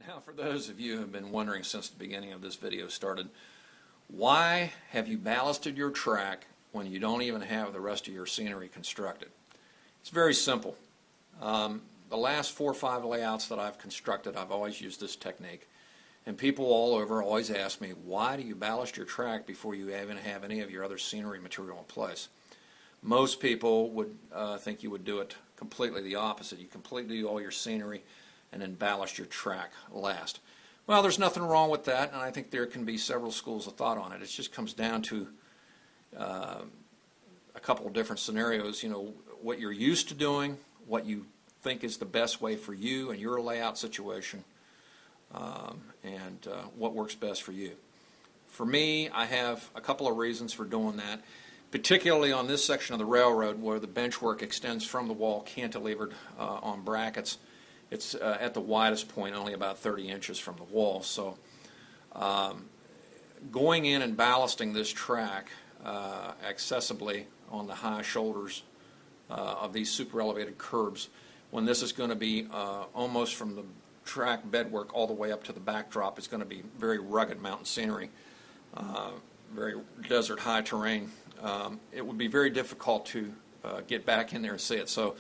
Now, for those of you who have been wondering since the beginning of this video started, why have you ballasted your track when you don't even have the rest of your scenery constructed? It's very simple. The last 4 or 5 layouts that I've constructed, I've always used this technique. And people all over always ask me, why do you ballast your track before you even have any of your other scenery material in place? Most people would think you would do it completely the opposite. You completely do all your scenery and then ballast your track last. Well, there's nothing wrong with that, and I think there can be several schools of thought on it. It just comes down to a couple of different scenarios. You know, what you're used to doing, what you think is the best way for you and your layout situation, and what works best for you. For me, I have a couple of reasons for doing that, particularly on this section of the railroad where the benchwork extends from the wall cantilevered on brackets. It's at the widest point, only about 30 inches from the wall. So going in and ballasting this track accessibly on the high shoulders of these super elevated curbs, when this is going to be almost from the track bedwork all the way up to the backdrop, it's going to be very rugged mountain scenery, very desert high terrain. It would be very difficult to get back in there and see it. So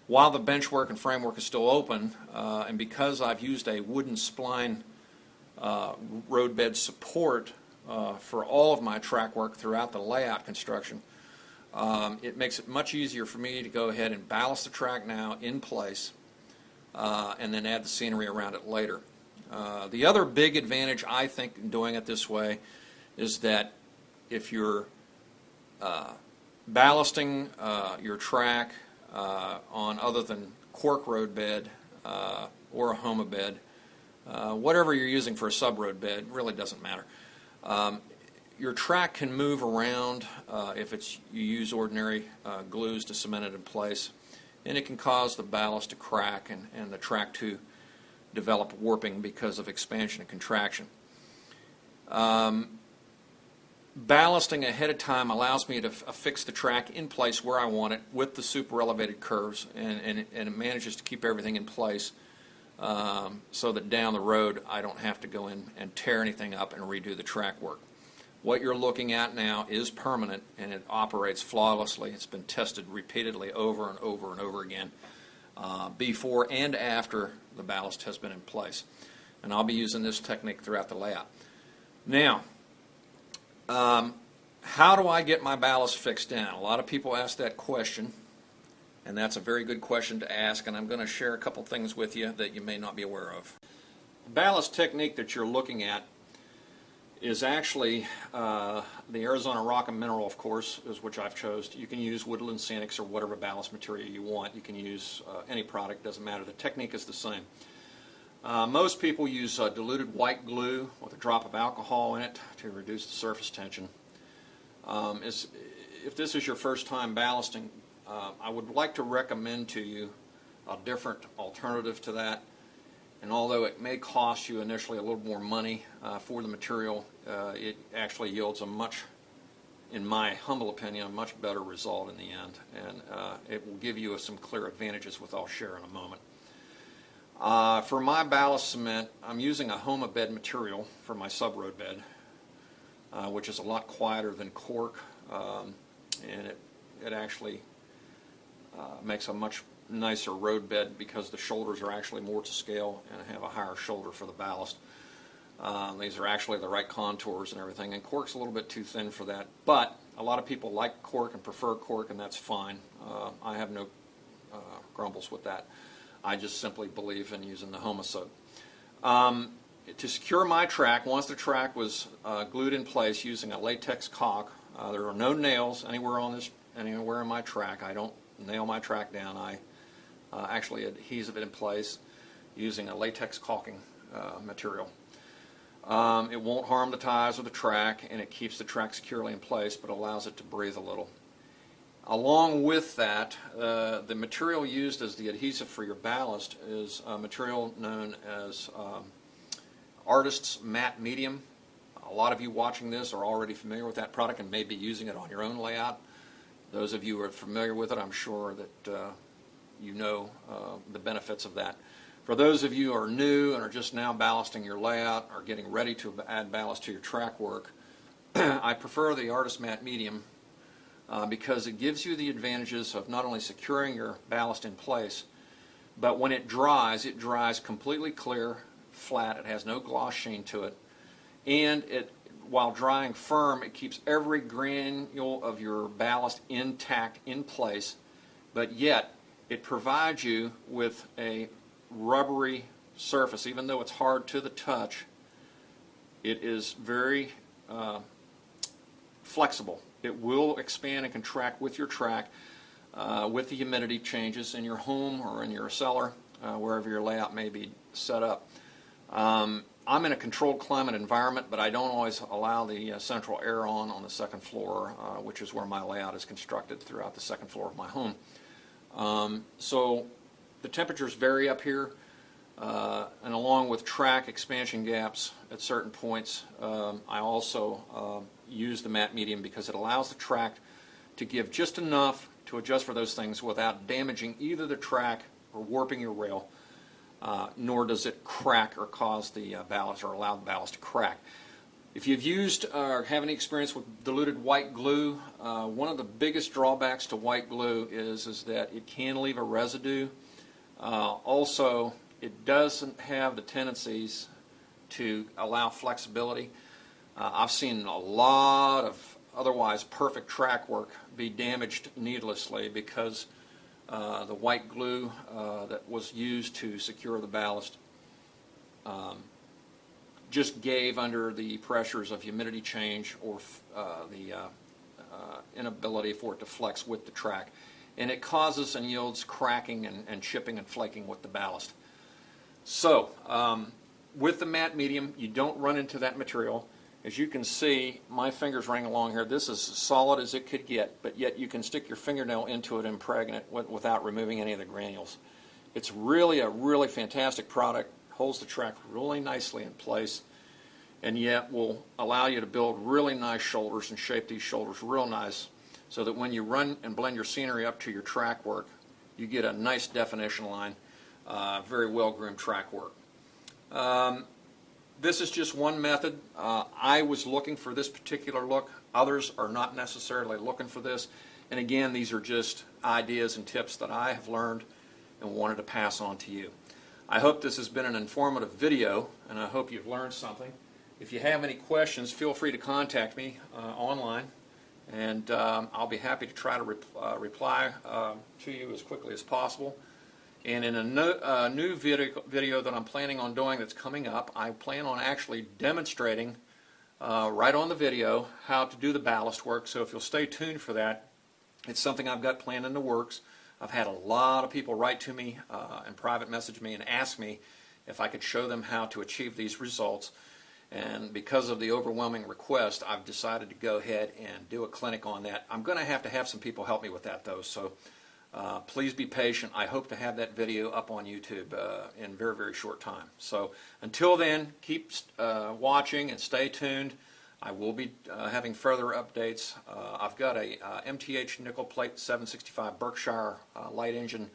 while the benchwork and framework is still open, and because I've used a wooden spline roadbed support for all of my track work throughout the layout construction, it makes it much easier for me to go ahead and ballast the track now in place and then add the scenery around it later. The other big advantage, I think, in doing it this way is that if you're ballasting your track on other than cork road bed or a Homa bed, whatever you're using for a sub-road bed, really doesn't matter. Your track can move around if you use ordinary glues to cement it in place, and it can cause the ballast to crack and the track to develop warping because of expansion and contraction. Ballasting ahead of time allows me to affix the track in place where I want it with the super elevated curves, and it manages to keep everything in place so that down the road I don't have to go in and tear anything up and redo the track work. What you're looking at now is permanent, and it operates flawlessly. It's been tested repeatedly over and over and over again before and after the ballast has been in place. And I'll be using this technique throughout the layout. Now, how do I get my ballast fixed down? A lot of people ask that question, and that's a very good question to ask, and I'm going to share a couple things with you that you may not be aware of. The ballast technique that you're looking at is actually the Arizona Rock and Mineral, of course, is which I've chosen. You can use Woodland Scenics or whatever ballast material you want. You can use any product, doesn't matter. The technique is the same. Most people use diluted white glue with a drop of alcohol in it to reduce the surface tension. If this is your first time ballasting, I would like to recommend to you a different alternative to that. And although it may cost you initially a little more money for the material, it actually yields a much, in my humble opinion, a much better result in the end. And it will give you some clear advantages, which I'll share in a moment. For my ballast cement, I'm using a Homa bed material for my sub-road bed, which is a lot quieter than cork, and it actually makes a much nicer road bed because the shoulders are actually more to scale and have a higher shoulder for the ballast. These are actually the right contours and everything, and cork's a little bit too thin for that, but a lot of people like cork and prefer cork, and that's fine. I have no grumbles with that. I just simply believe in using the Homa soap. To secure my track, once the track was glued in place using a latex caulk, there are no nails anywhere in my track. I don't nail my track down. I actually adhesive it in place using a latex caulking material. It won't harm the tires or the track, and it keeps the track securely in place, but allows it to breathe a little. Along with that, the material used as the adhesive for your ballast is a material known as Artist's Matte Medium. A lot of you watching this are already familiar with that product and may be using it on your own layout. Those of you who are familiar with it, I'm sure that you know the benefits of that. For those of you who are new and are just now ballasting your layout or getting ready to add ballast to your track work, I prefer the Artist Matte Medium because it gives you the advantages of not only securing your ballast in place, but when it dries completely clear, flat. It has no gloss sheen to it, and while drying firm, it keeps every granule of your ballast intact in place, but yet it provides you with a rubbery surface. Even though it's hard to the touch, it is very flexible. It will expand and contract with your track with the humidity changes in your home or in your cellar, wherever your layout may be set up. I'm in a controlled climate environment, but I don't always allow the central air on the second floor, which is where my layout is constructed throughout the second floor of my home. So the temperatures vary up here, and along with track expansion gaps at certain points, I also use the matte medium because it allows the track to give just enough to adjust for those things without damaging either the track or warping your rail, nor does it crack or cause the ballast or allow the ballast to crack. If you've used or have any experience with diluted white glue, one of the biggest drawbacks to white glue is that it can leave a residue. Also, it doesn't have the tendencies to allow flexibility. I've seen a lot of otherwise perfect track work be damaged needlessly because the white glue that was used to secure the ballast just gave under the pressures of humidity change or the inability for it to flex with the track, and it causes and yields cracking and chipping and flaking with the ballast. So with the matte medium, you don't run into that material. As you can see, my finger's running along here. This is as solid as it could get, but yet you can stick your fingernail into it and impregnate it without removing any of the granules. It's really a really fantastic product. Holds the track really nicely in place, and yet will allow you to build really nice shoulders and shape these shoulders real nice so that when you run and blend your scenery up to your track work, you get a nice definition line, very well-groomed track work. This is just one method. I was looking for this particular look. Others are not necessarily looking for this. And again, these are just ideas and tips that I have learned and wanted to pass on to you. I hope this has been an informative video, and I hope you've learned something. If you have any questions, feel free to contact me online, and I'll be happy to try to reply to you as quickly as possible. And in a new video that I'm planning on doing that's coming up, I plan on actually demonstrating right on the video how to do the ballast work. So if you'll stay tuned for that, it's something I've got planned in the works. I've had a lot of people write to me and private message me and ask me if I could show them how to achieve these results. And because of the overwhelming request, I've decided to go ahead and do a clinic on that. I'm going to have some people help me with that, though. So please be patient. I hope to have that video up on YouTube in a very, very short time. So until then, keep watching and stay tuned. I will be having further updates. I've got a MTH nickel plate 765 Berkshire light engine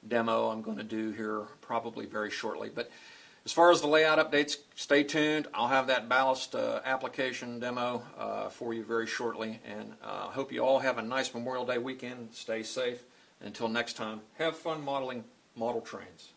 demo I'm going to do here probably very shortly. But as far as the layout updates, stay tuned. I'll have that ballast application demo for you very shortly. And I hope you all have a nice Memorial Day weekend. Stay safe. Until next time, have fun modeling model trains.